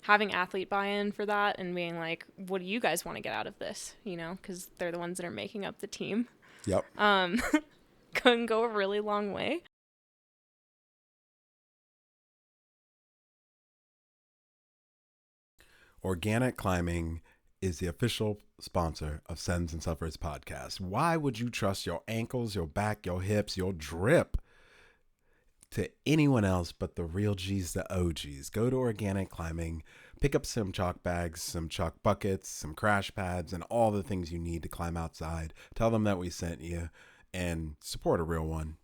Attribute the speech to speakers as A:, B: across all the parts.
A: having athlete buy-in for that and being like, what do you guys want to get out of this? You know, because they're the ones that are making up the team.
B: Yep.
A: Can go a really long way.
B: Organic Climbing is the official sponsor of Sends and Suffers podcast. Why would you trust your ankles, your back, your hips, your drip to anyone else but the real G's, the OGs? Go to Organic Climbing, pick up some chalk bags, some chalk buckets, some crash pads, and all the things you need to climb outside. Tell them that we sent you and support a real one.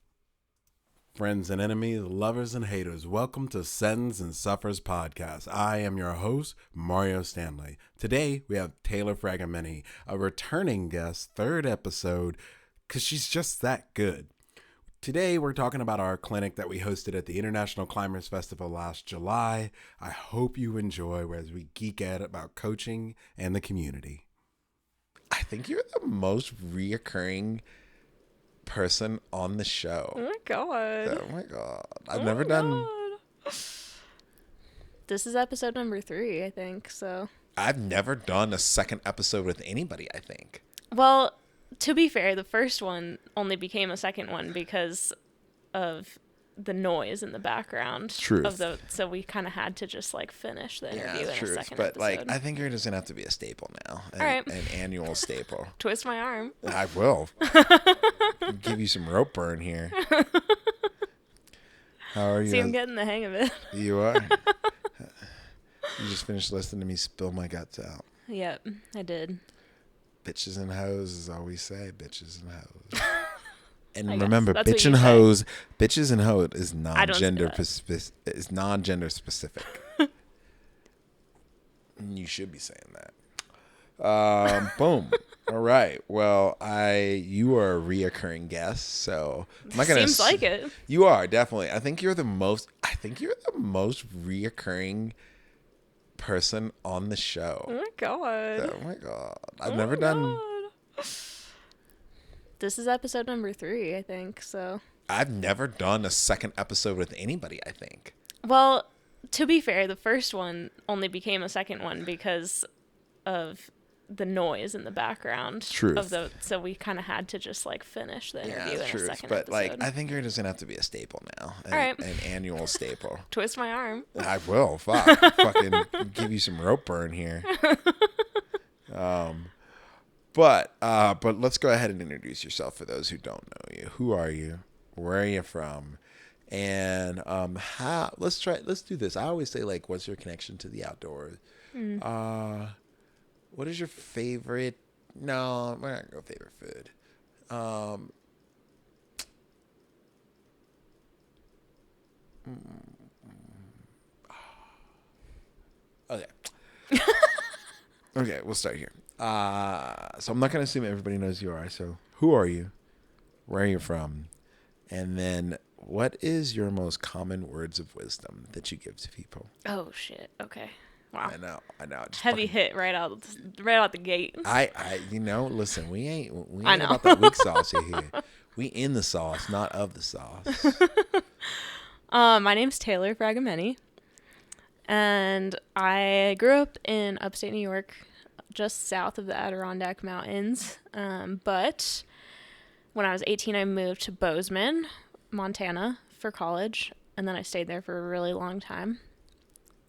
B: Friends and enemies, lovers and haters, welcome to Sends and Suffers podcast. I am your host, Mario Stanley. Today, we have Taylor Fragomeni, a returning guest, third episode, because she's just that good. Today, we're talking about our clinic that we hosted at the International Climbers Festival last July. I hope you enjoy as we geek out about coaching and the community. I think you're the most reoccurring person on the show.
A: Oh my god.
B: I've never done.
A: This is episode number 3, I think. So
B: I've never done a second episode with anybody, I think.
A: Well, to be fair, the first one only became a second one because of the noise in the background.
B: Truth.
A: So we kind of had to just like finish the interview in a second
B: but
A: episode.
B: like I think you're just gonna have to be a staple now.
A: All right.
B: An annual staple.
A: Twist my arm.
B: I will. Give you some rope burn here. How are you?
A: See, I'm getting the hang of it.
B: You are? You just finished listening to me spill my guts out.
A: Yep, I did.
B: Bitches and hoes is all we say. Bitches and hoes. And
A: I guess.
B: remember,
A: That's
B: bitch
A: what
B: and
A: you say.
B: hoes, bitches and hoes is
A: I don't say
B: non-gender
A: that.
B: is non-gender specific. You should be saying that. Boom. All right. Well, you are a reoccurring guest, so I'm not gonna.
A: Seems like it.
B: You are definitely. I think you're the most reoccurring person on the show.
A: Oh my god.
B: Oh my god. I've never done.
A: This is episode number 3, I think. So
B: I've never done a second episode with anybody, I think.
A: Well, to be fair, the first one only became a second one because of the noise in the background.
B: Truth.
A: So we kind of had to just like finish the interview in a second
B: But
A: episode.
B: like, I think you're just gonna have to be a staple now.
A: All right.
B: An annual staple.
A: Twist my arm.
B: I will. Fuck. Fucking give you some rope burn here. But let's go ahead and introduce yourself for those who don't know you. Who are you? Where are you from? And let's do this. I always say, like, what's your connection to the outdoors? What is your favorite? No, we're not gonna go favorite food. Okay. Okay, we'll start here. So I'm not gonna assume everybody knows who you are. So who are you? Where are you from? And then what is your most common words of wisdom that you give to people?
A: Oh shit. Okay. Wow.
B: I know. Just
A: Heavy hit right out the gate.
B: Listen, we ain't
A: I know.
B: about that weak sauce here. We in the sauce, not of the sauce.
A: My name's Taylor Fragomeni, and I grew up in upstate New York, just south of the Adirondack Mountains. But when I was 18, I moved to Bozeman, Montana, for college, and then I stayed there for a really long time.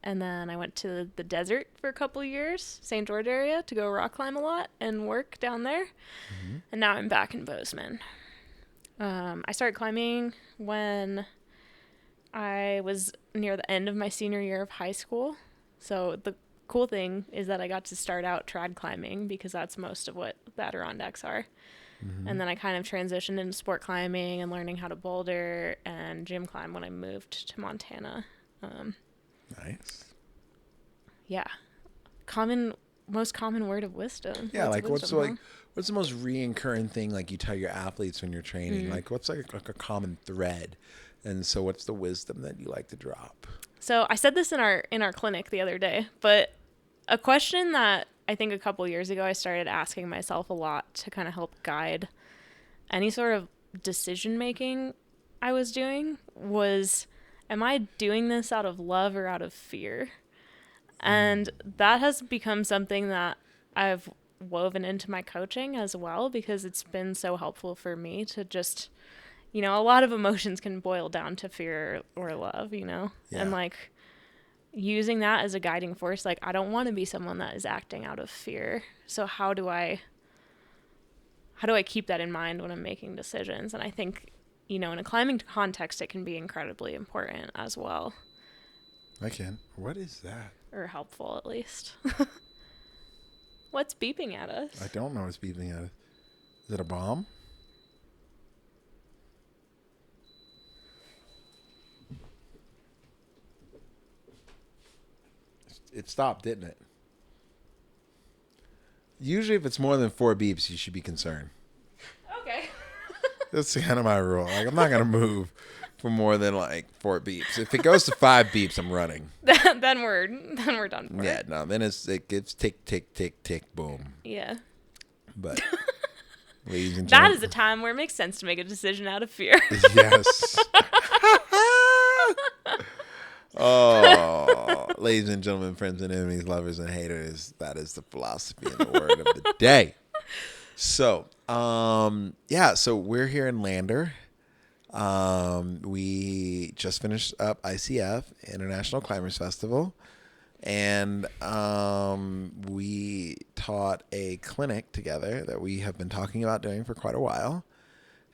A: And then I went to the desert for a couple years, St. George area, to go rock climb a lot and work down there. Mm-hmm. And now I'm back in Bozeman. I started climbing when I was near the end of my senior year of high school. So the cool thing is that I got to start out trad climbing because that's most of what the Adirondacks are. Mm-hmm. And then I kind of transitioned into sport climbing and learning how to boulder and gym climb when I moved to Montana.
B: Nice.
A: Yeah. Most common word of wisdom.
B: Yeah, like what's the most reoccurring thing like you tell your athletes when you're training? Mm-hmm. Like what's like a common thread? And so what's the wisdom that you like to drop?
A: So I said this in our clinic the other day, but a question that I think a couple years ago I started asking myself a lot to kind of help guide any sort of decision making I was doing was, am I doing this out of love or out of fear? And that has become something that I've woven into my coaching as well, because it's been so helpful for me to just, a lot of emotions can boil down to fear or love,
B: Yeah.
A: and like using that as a guiding force. Like, I don't want to be someone that is acting out of fear. So how do I keep that in mind when I'm making decisions? And I think, in a climbing context, it can be incredibly important as well.
B: What is that?
A: Or helpful, at least. What's beeping at us?
B: I don't know what's beeping at us. Is it a bomb? It stopped, didn't it? Usually if it's more than 4 beeps, you should be concerned.
A: Okay.
B: That's kind of my rule. Like, I'm not going to move for more than like 4 beeps. If it goes to 5 beeps, I'm running.
A: then we're done for
B: Yeah,
A: it.
B: no, then it gets tick, tick, tick, tick, boom.
A: Yeah.
B: But, ladies and
A: That
B: gentlemen.
A: is a time where it makes sense to make a decision out of fear.
B: Yes. Oh, ladies and gentlemen, friends and enemies, lovers and haters, that is the philosophy and the word of the day. So, so we're here in Lander. We just finished up ICF, International Climbers Festival, and we taught a clinic together that we have been talking about doing for quite a while.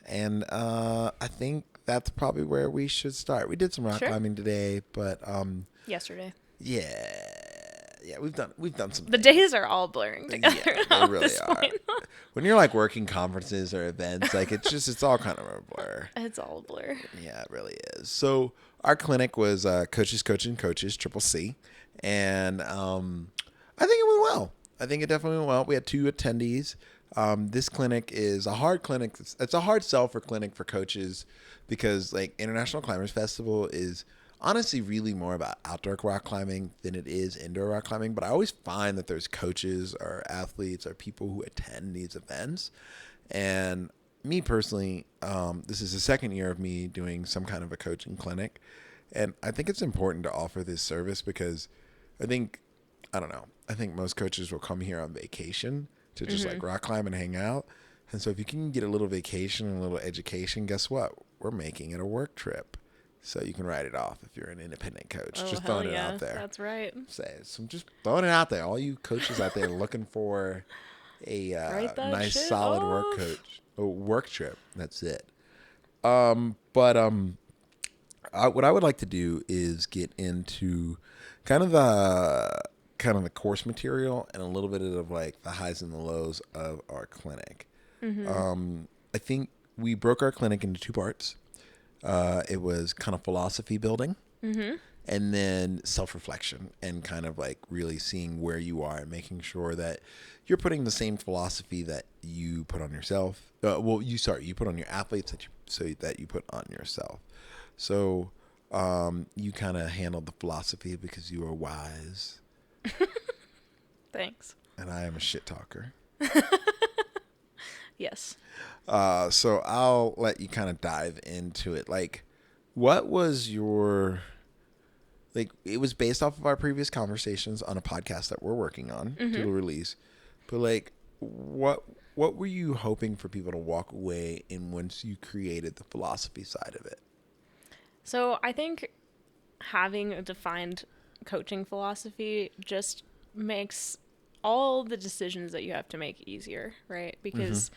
B: And I think that's probably where we should start. We did some rock climbing today, but
A: Yesterday.
B: Yeah, we've done some.
A: The days are all blurring together.
B: Yeah, they really are. When you're like working conferences or events, like it's all kind of a blur.
A: It's all a blur.
B: Yeah, it really is. So our clinic was Coaches Coaching Coaches, Triple C, and I think it went well. I think it definitely went well. We had 2 attendees. This clinic is a hard clinic. It's a hard sell for clinic for coaches, because like International Climbers Festival is honestly really more about outdoor rock climbing than it is indoor rock climbing. But I always find that there's coaches or athletes or people who attend these events. And me personally, this is the second year of me doing some kind of a coaching clinic. And I think it's important to offer this service because I think most coaches will come here on vacation to just like rock climb and hang out. And so if you can get a little vacation and a little education, guess what? We're making it a work trip. So you can write it off if you're an independent coach.
A: Oh,
B: just
A: hell
B: throwing it
A: yeah.
B: out there.
A: That's right.
B: So I'm just throwing it out there. All you coaches out there looking for a nice solid work trip. That's it. What I would like to do is get into kind of the course material and a little bit of like the highs and the lows of our clinic. I think we broke our clinic into 2 parts. It was kind of philosophy building, and then self-reflection, and kind of like really seeing where you are and making sure that you're putting the same philosophy that you put on yourself. You put on your athletes that you put on yourself. So you kind of handled the philosophy because you are wise.
A: Thanks.
B: And I am a shit talker.
A: Yes.
B: So I'll let you kind of dive into it. Like, what was your, like, it was based off of our previous conversations on a podcast that we're working on to release. But like, what were you hoping for people to walk away in once you created the philosophy side of it?
A: So I think having a defined coaching philosophy just makes all the decisions that you have to make easier, right? Because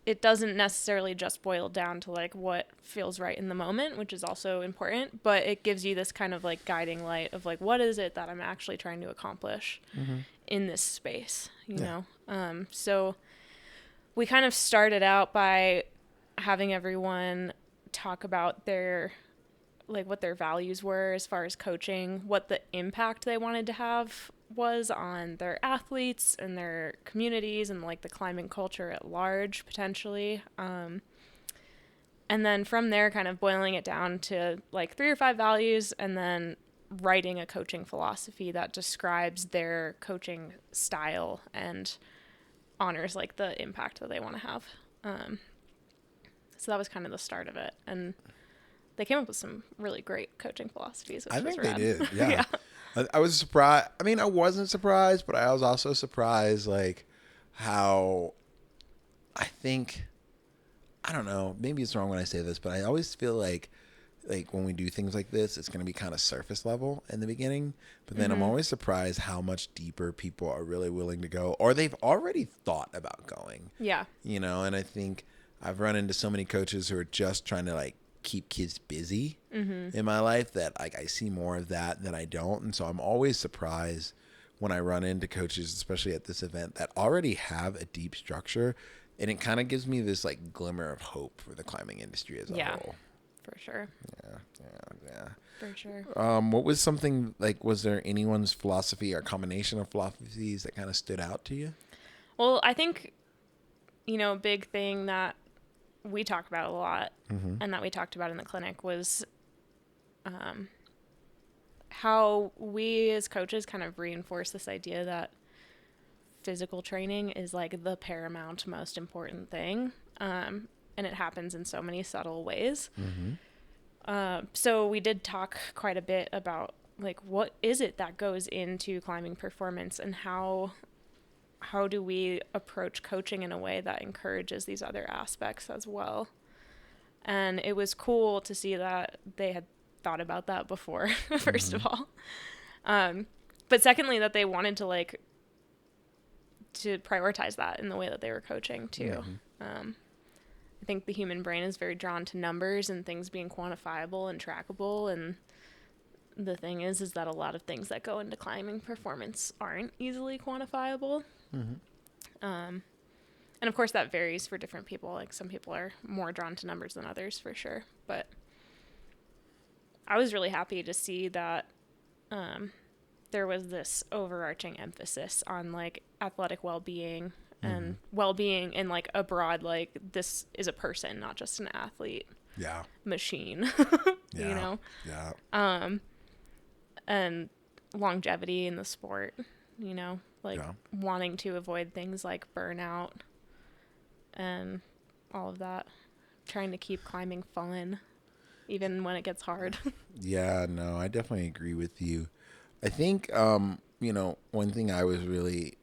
A: it doesn't necessarily just boil down to like what feels right in the moment, which is also important, but it gives you this kind of like guiding light of like, what is it that I'm actually trying to accomplish in this space, you know? So we kind of started out by having everyone talk about their, like what their values were as far as coaching, what the impact they wanted to have was on their athletes and their communities and like the climbing culture at large potentially. And then from there kind of boiling it down to like 3 or 5 values, and then writing a coaching philosophy that describes their coaching style and honors like the impact that they want to have. So that was kind of the start of it. And they came up with some really great coaching philosophies, which
B: I
A: was
B: think
A: rad.
B: they did. Yeah. I was surprised. I mean, I wasn't surprised, but I was also surprised, like, how I think, I don't know, maybe it's wrong when I say this, but I always feel like when we do things like this, it's going to be kind of surface level in the beginning. But then I'm always surprised how much deeper people are really willing to go, or they've already thought about going.
A: Yeah.
B: You know, and I think I've run into so many coaches who are just trying to like keep kids busy in my life that like I see more of that than I don't. And so I'm always surprised when I run into coaches, especially at this event, that already have a deep structure. And it kind of gives me this like glimmer of hope for the climbing industry as a whole.
A: For sure.
B: Yeah.
A: For sure.
B: What was something like, was there anyone's philosophy or combination of philosophies that kind of stood out to you?
A: Well, I think, a big thing that we talk about a lot and that we talked about in the clinic was how we as coaches kind of reinforce this idea that physical training is like the paramount most important thing. And it happens in so many subtle ways. So we did talk quite a bit about like, what is it that goes into climbing performance, and how do we approach coaching in a way that encourages these other aspects as well. And it was cool to see that they had thought about that before, first of all. But secondly, that they wanted to like to prioritize that in the way that they were coaching too. I think the human brain is very drawn to numbers and things being quantifiable and trackable. And the thing is that a lot of things that go into climbing performance aren't easily quantifiable. And of course that varies for different people. Like some people are more drawn to numbers than others for sure. But I was really happy to see that there was this overarching emphasis on like athletic well-being and well-being in like a broad, like, this is a person, not just an athlete machine, you know? And longevity in the sport, like wanting to avoid things like burnout and all of that, trying to keep climbing fun even when it gets hard.
B: Yeah, no, I definitely agree with you. I think, one thing I was really,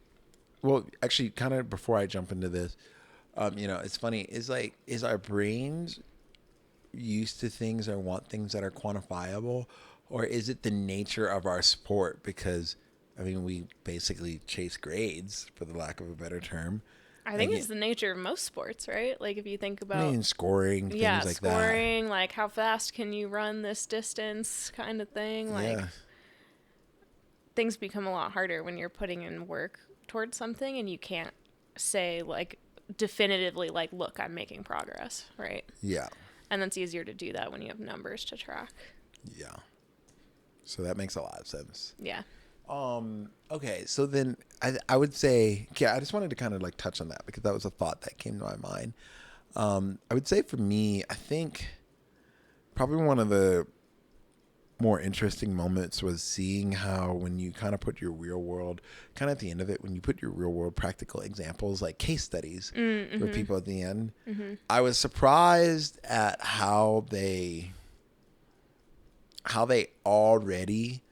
B: well, actually, kind of before I jump into this, it's funny, is our brains used to things or want things that are quantifiable, or is it the nature of our sport? Because, I mean, we basically chase grades, for the lack of a better term.
A: I think it's the nature of most sports, right? Like if you think about
B: scoring, things like that.
A: Yeah, scoring, like how fast can you run this distance kind of thing. Like things become a lot harder when you're putting in work towards something and you can't say like definitively like, look, I'm making progress, right? Yeah. And that's easier to do that when you have numbers to track.
B: Yeah. So that makes a lot of sense.
A: Yeah.
B: Okay, so then I would say, I just wanted to kind of like touch on that because that was a thought that came to my mind. I would say for me, I think probably one of the more interesting moments was seeing how when you kind of put your real world, kind of at the end of it, when you put your real world practical examples, like case studies for people at the end, I was surprised at how they already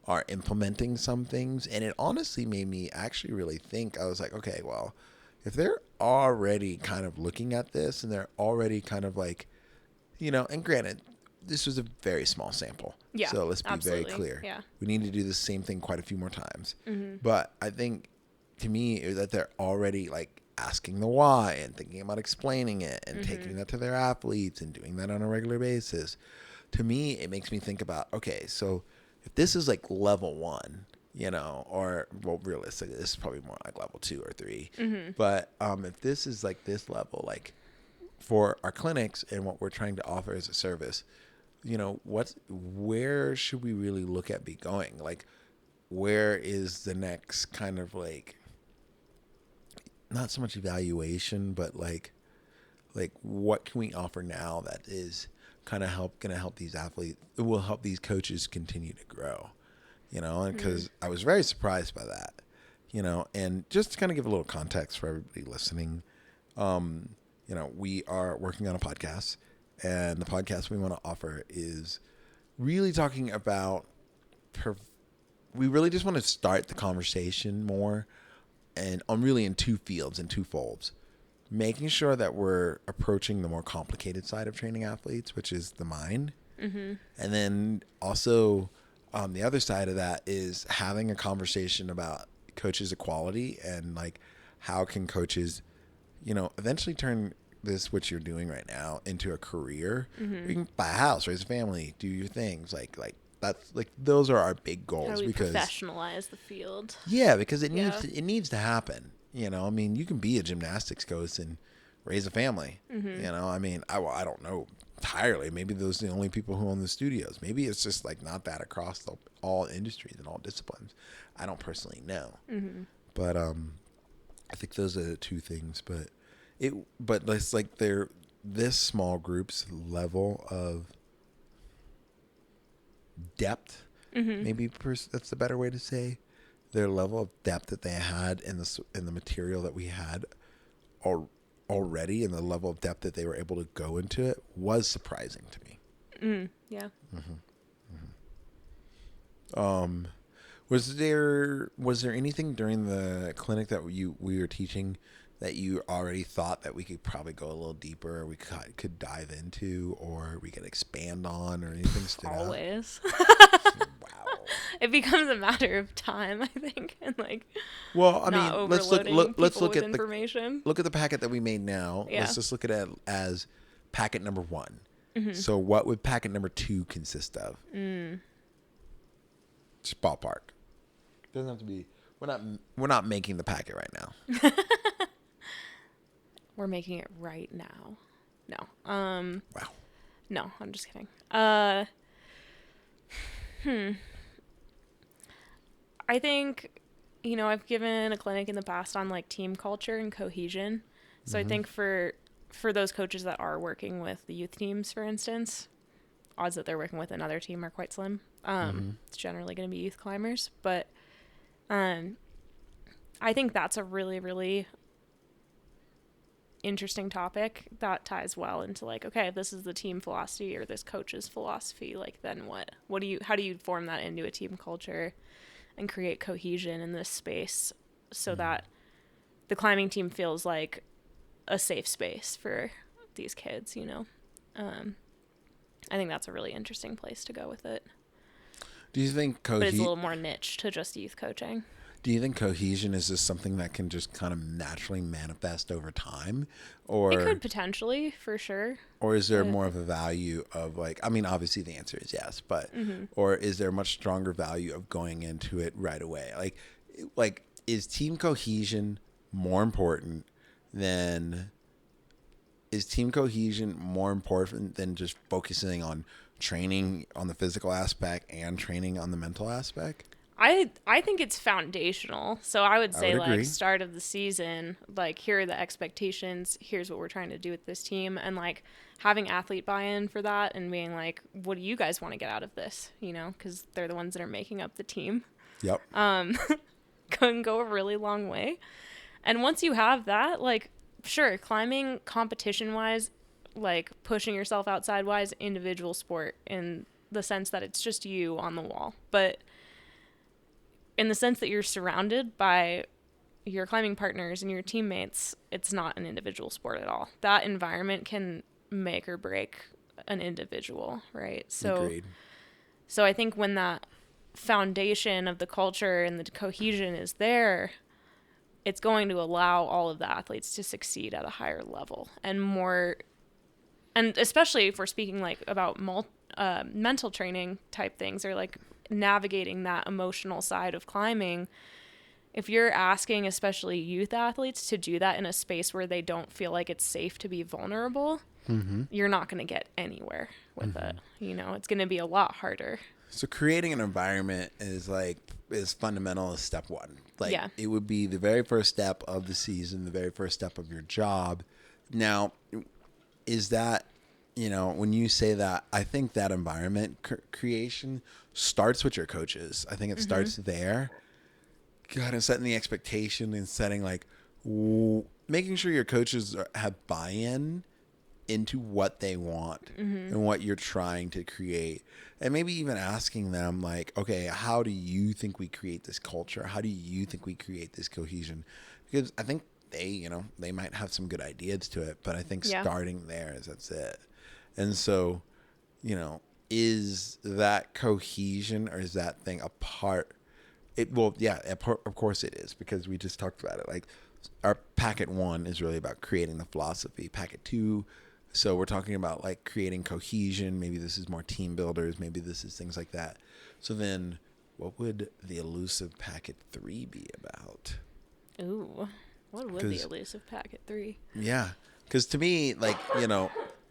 B: are implementing some things. And it honestly made me actually really think. I was like, okay, well, if they're already kind of looking at this and they're already kind of like, and granted, this was a very small sample. Yeah, so let's be very clear. Yeah. We need to do the same thing quite a few more times. But I think to me that they're already like asking the why and thinking about explaining it and taking that to their athletes and doing that on a regular basis. To me, it makes me think about, okay, so if this is like level 1, or, well, realistically, this is probably more like level 2 or 3. But if this is like this level, like for our clinics and what we're trying to offer as a service, where should we really look at be going? Like, where is the next kind of like, not so much evaluation, but like what can we offer now that is kind of going to help these athletes, it will help these coaches continue to grow, and because I was very surprised by that, and just to kind of give a little context for everybody listening, we are working on a podcast, and the podcast we want to offer is really talking about we really just want to start the conversation more, and I'm really in two fields and two folds. Making sure that we're approaching the more complicated side of training athletes, which is the mind. Mm-hmm. And then also the other side of that is having a conversation about coaches equality and like how can coaches, eventually turn this, what you're doing right now, into a career. Mm-hmm. You can buy a house, raise a family, do your things. Like that's like, those are our big goals.
A: How do we
B: because
A: professionalize the field?
B: Yeah, because it needs to happen. I mean, you can be a gymnastics coach and raise a family. Mm-hmm. I mean, I don't know entirely. Maybe those are the only people who own the studios. Maybe it's just like not that across all industries and all disciplines. I don't personally know. Mm-hmm. But I think those are the two things. But it's like this small group's level of depth. Mm-hmm. Maybe that's the better way to say. Their level of depth that they had in the material that we had already, and the level of depth that they were able to go into it was surprising to me.
A: Yeah.
B: Mm-hmm. Mm-hmm. Was there anything during the clinic that we were teaching that you already thought that we could probably go a little deeper, or we could dive into, or we could expand on, or anything stood out?
A: Always.
B: Wow.
A: It becomes a matter of time, I think, and like.
B: Well, I
A: not
B: mean, let's look at
A: information.
B: Look at the packet that we made now.
A: Yeah.
B: Let's just look at it as packet number 1.
A: Mm-hmm.
B: So, what would packet number 2 consist of? Just ballpark. Doesn't have to be. We're not making the packet right now.
A: We're making it right now. No.
B: Wow.
A: No, I'm just kidding. I think, I've given a clinic in the past on like team culture and cohesion. So mm-hmm. I think for those coaches that are working with the youth teams, for instance, odds that they're working with another team are quite slim. Mm-hmm. It's generally going to be youth climbers, but I think that's a really, really interesting topic that ties well into like, okay, if this is the team philosophy or this coach's philosophy, like then what? How do you form that into a team culture and create cohesion in this space so that the climbing team feels like a safe space for these kids, I think that's a really interesting place to go with it.
B: Do you think
A: but it's a little more niche to just youth coaching.
B: Do you think cohesion is just something that can just kind of naturally manifest over time? Or
A: it could potentially, for sure.
B: Or is there more of a value of like, I mean, obviously the answer is yes, but, or is there a much stronger value of going into it right away? Like is team cohesion more important than just focusing on training on the physical aspect and training on the mental aspect?
A: I think it's foundational. So I would say
B: agree.
A: Start of the season, like here are the expectations, here's what we're trying to do with this team, and like having athlete buy-in for that and being like, what do you guys want to get out of this? Because they're the ones that are making up the team.
B: Yep.
A: Can go a really long way. And once you have that, like, sure, climbing competition-wise, like pushing yourself outside-wise, individual sport in the sense that it's just you on the wall. But in the sense that you're surrounded by your climbing partners and your teammates, it's not an individual sport at all. That environment can make or break an individual, right?
B: Agreed.
A: So I think when that foundation of the culture and the cohesion is there, it's going to allow all of the athletes to succeed at a higher level and more. And especially if we're speaking like about mental training type things, or like navigating that emotional side of climbing, if you're asking especially youth athletes to do that in a space where they don't feel like it's safe to be vulnerable, you're not going to get anywhere with it. It's going to be a lot harder.
B: So creating an environment is fundamental as step 1. It would be the very first step of the season, the very first step of your job. Now, is that, when you say that, I think that environment creation starts with your coaches. I think it starts there. Kind of setting the expectation and setting making sure your coaches have buy-in into what they want and what you're trying to create. And maybe even asking them like, okay, how do you think we create this culture? How do you think we create this cohesion? Because I think they might have some good ideas to it, but I think starting there that's it. And so, is that cohesion or is that thing a part? Of course it is, because we just talked about it. Like our packet 1 is really about creating the philosophy. Packet 2, so we're talking about like creating cohesion. Maybe this is more team builders. Maybe this is things like that. So then what would the elusive packet 3 be about?
A: Ooh, what would the elusive packet 3?
B: Yeah, because to me, like,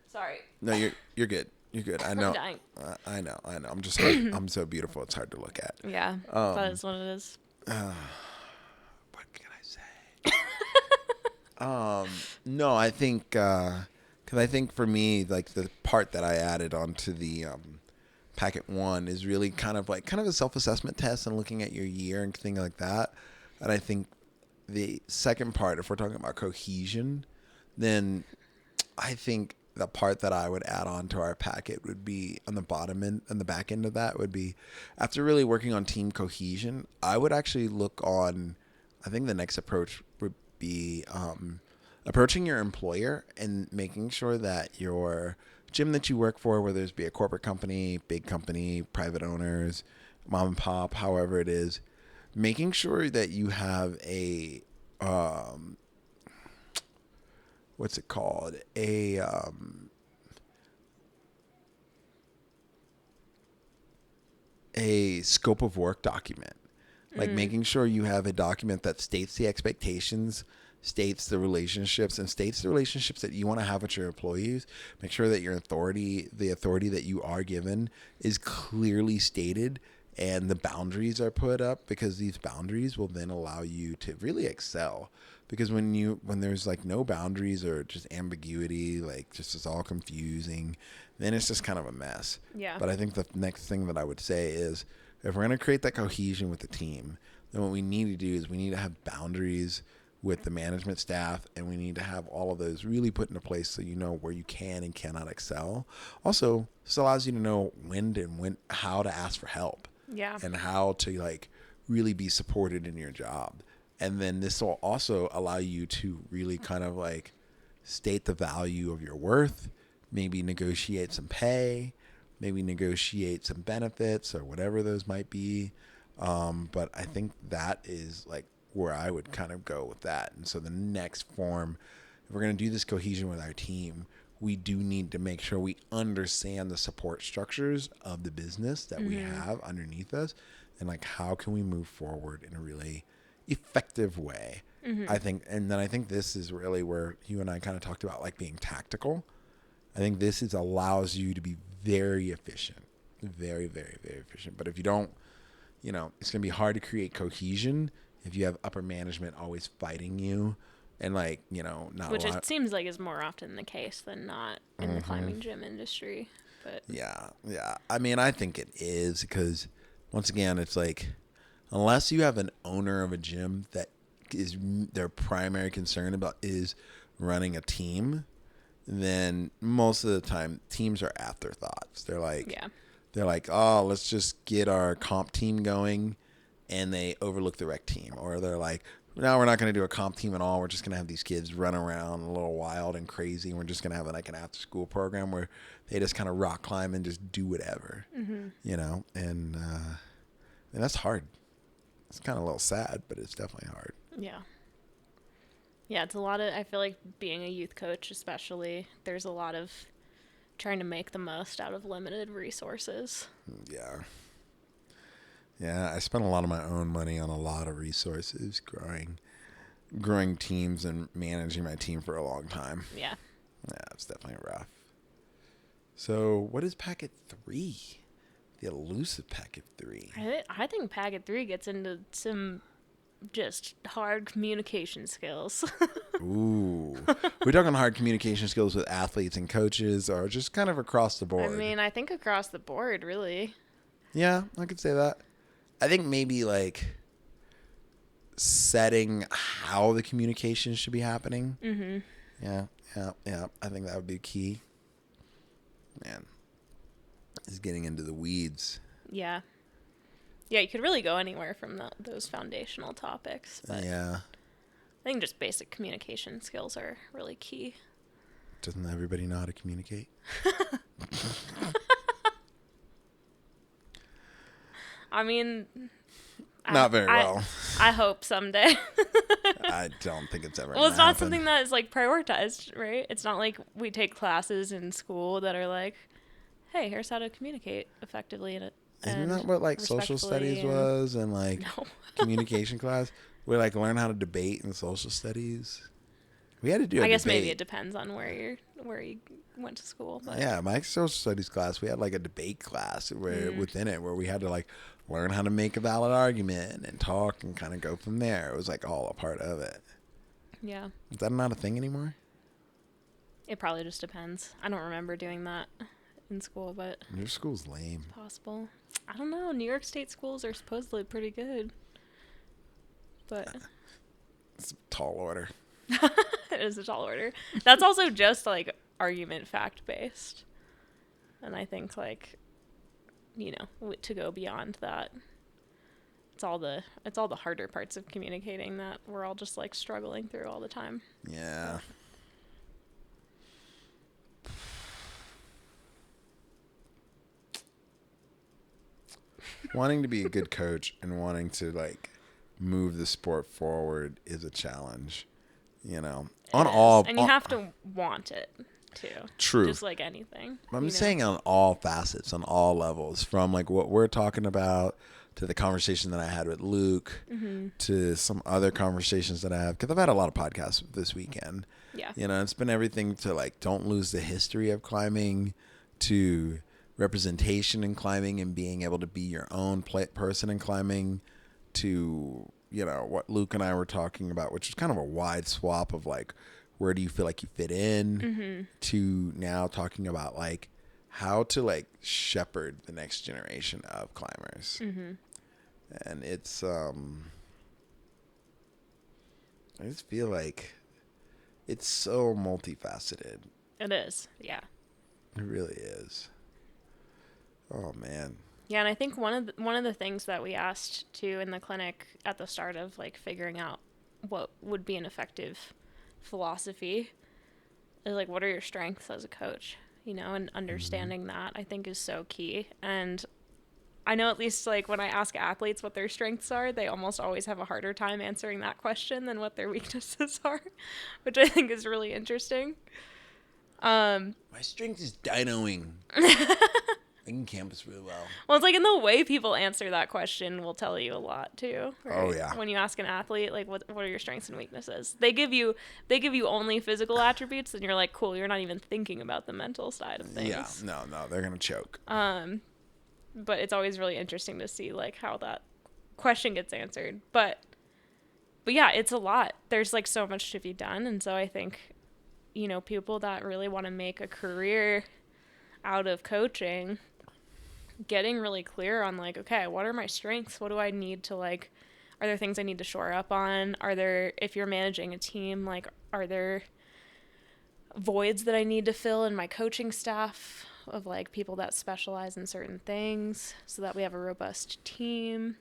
A: Sorry.
B: No, you're good. You're good. I know.
A: I'm dying.
B: I know. I'm just I'm so beautiful. It's hard to look at.
A: Yeah, that is what it is.
B: What can I say? No, I think because I think for me, like the part that I added onto the packet 1 is really kind of a self-assessment test and looking at your year and things like that. And I think the second part, if we're talking about cohesion, then I think the part that I would add on to our packet would be on the bottom end and the back end of that would be, after really working on team cohesion, I would actually look on, I think the next approach would be approaching your employer and making sure that your gym that you work for, whether it be a corporate company, big company, private owners, mom and pop, however it is, making sure that you have a what's it called? A scope of work document. Like making sure you have a document that states the expectations, states the relationships, and states the relationships that you want to have with your employees. Make sure that the authority that you are given is clearly stated and the boundaries are put up, because these boundaries will then allow you to really excel. Because when there's like no boundaries or just ambiguity, like just it's all confusing, then it's just kind of a mess.
A: Yeah.
B: But I think the next thing that I would say is, if we're going to create that cohesion with the team, then what we need to do is we need to have boundaries with the management staff, and we need to have all of those really put into place so you know where you can and cannot excel. Also, this allows you to know how to ask for help.
A: Yeah.
B: And how to like really be supported in your job. And then this will also allow you to really kind of like state the value of your worth, maybe negotiate some pay, maybe negotiate some benefits or whatever those might be. But I think that is like where I would kind of go with that. And so the next form, if we're going to do this cohesion with our team, we do need to make sure we understand the support structures of the business that we have underneath us, and like how can we move forward in a really effective way. I think this is really where you and I kind of talked about like being tactical. I think this allows you to be very efficient, very, very, very efficient. But if you don't, it's going to be hard to create cohesion if you have upper management always fighting you. And like, not
A: Which
B: a lot.
A: It seems like is more often the case than not in the climbing gym industry. But
B: Yeah. I mean, I think it is, because once again, it's like, unless you have an owner of a gym that is their primary concern about is running a team, then most of the time teams are afterthoughts. They're like, oh, let's just get our comp team going, and they overlook the rec team. Or they're like, no, we're not going to do a comp team at all. We're just going to have these kids run around a little wild and crazy. And we're just going to have like an after school program where they just kind of rock climb and just do whatever, and that's hard. It's kind of a little sad, but it's definitely hard.
A: Yeah. Yeah, it's a lot of, I feel like being a youth coach especially, there's a lot of trying to make the most out of limited resources.
B: Yeah. Yeah, I spent a lot of my own money on a lot of resources, growing teams and managing my team for a long time.
A: Yeah.
B: Yeah, it's definitely rough. So, what is packet 3? The elusive packet 3.
A: I think packet 3 gets into some just hard communication skills.
B: Ooh. We're talking hard communication skills with athletes and coaches, or just kind of across the board?
A: I mean, I think across the board, really.
B: Yeah, I could say that. I think maybe like setting how the communication should be happening.
A: Mm-hmm.
B: Yeah, Yeah. I think that would be key. Man, is getting into the weeds.
A: Yeah. Yeah, you could really go anywhere from those foundational topics, but
B: Yeah.
A: I think just basic communication skills are really key.
B: Doesn't everybody know how to communicate?
A: I mean,
B: Not very well.
A: I hope someday.
B: I don't think it's ever
A: Well, it's not
B: happen.
A: something that is like prioritized, right? It's not like we take classes in school that are like, hey, here's how to communicate effectively in it.
B: Isn't that what like social studies was and like communication class? We like learn how to debate in social studies. We had to do. I
A: guess
B: debate.
A: Maybe it depends on where you went to school. But.
B: Yeah, my social studies class, we had like a debate class where within it where we had to like learn how to make a valid argument and talk and kind of go from there. It was like all a part of it.
A: Yeah.
B: Is that not a thing anymore?
A: It probably just depends. I don't remember doing that in school, but
B: Your school's lame.
A: it's possible. I don't know. New York State schools are supposedly pretty good, but
B: It's a tall order.
A: it is a tall order. That's also just like argument fact based, and I think like, to go beyond that, it's all the harder parts of communicating that we're all just like struggling through all the time.
B: Yeah. Wanting to be a good coach and wanting to like move the sport forward is a challenge, on all.
A: And you have to want it too.
B: True.
A: Just like anything.
B: I'm saying on all facets, on all levels, from like what we're talking about to the conversation that I had with Luke to some other conversations that I have, because I've had a lot of podcasts this weekend.
A: Yeah.
B: It's been everything to like don't lose the history of climbing to representation in climbing and being able to be your own person in climbing to, what Luke and I were talking about, which is kind of a wide swap of like, where do you feel like you fit in to now talking about like how to like shepherd the next generation of climbers. And it's, I just feel like it's so multifaceted.
A: It is. Yeah.
B: It really is. Oh man.
A: Yeah, and I think one of the things that we asked too in the clinic at the start of like figuring out what would be an effective philosophy is like, what are your strengths as a coach? And understanding that I think is so key. And I know at least like when I ask athletes what their strengths are, they almost always have a harder time answering that question than what their weaknesses are, which I think is really interesting.
B: My strength is dynoing. I can campus really well.
A: Well, it's like in the way people answer that question will tell you a lot too. Right?
B: Oh yeah.
A: When you ask an athlete, like, what are your strengths and weaknesses? They give you only physical attributes, and you're like, cool. You're not even thinking about the mental side of things.
B: Yeah. No, they're gonna choke.
A: But it's always really interesting to see like how that question gets answered. But yeah, it's a lot. There's like so much to be done, and so I think, people that really want to make a career out of coaching, getting really clear on like, okay, what are my strengths? What do I need to like, are there things I need to shore up on? If you're managing a team, like, are there voids that I need to fill in my coaching staff of like people that specialize in certain things so that we have a robust team?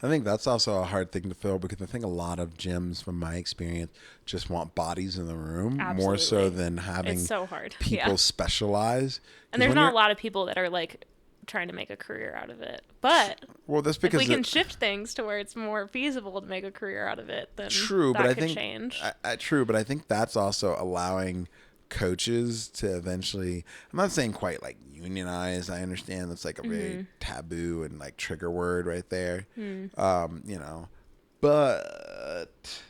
B: I think that's also a hard thing to fill because I think a lot of gyms, from my experience, just want bodies in the room.
A: Absolutely.
B: More so than having
A: it's so hard.
B: people specialize.
A: And there's not a lot of people that are like trying to make a career out of it. But
B: that's because
A: if we can shift things to where it's more feasible to make a career out of it, then that could change.
B: True, but I think that's also allowing coaches to eventually, I'm not saying quite like unionize. I understand that's like a very taboo and like trigger word right there. But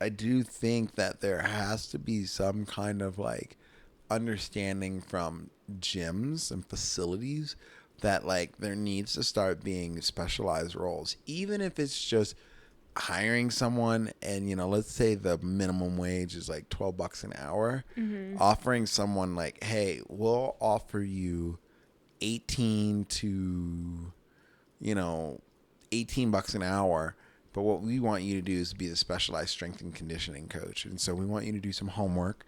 B: I do think that there has to be some kind of like understanding from gyms and facilities that like there needs to start being specialized roles, even if it's just hiring someone and let's say the minimum wage is like $12 an hour, offering someone like, hey, we'll offer you $18 to $18 an hour But what we want you to do is be the specialized strength and conditioning coach. And so we want you to do some homework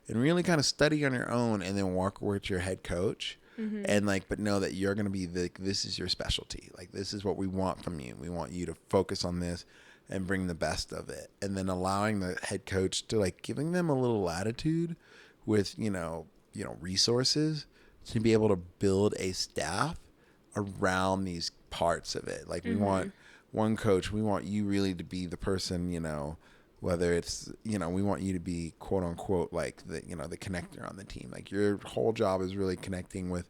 B: and really kind of study on your own and then work with your head coach. And but know that you're going to be this is your specialty. Like, this is what we want from you. We want you to focus on this and bring the best of it. And then allowing the head coach to giving them a little latitude with, resources to be able to build a staff around these parts of it. Like, we want one coach, we want you really to be the person, whether it's, we want you to be quote unquote, the connector on the team. Like, your whole job is really connecting with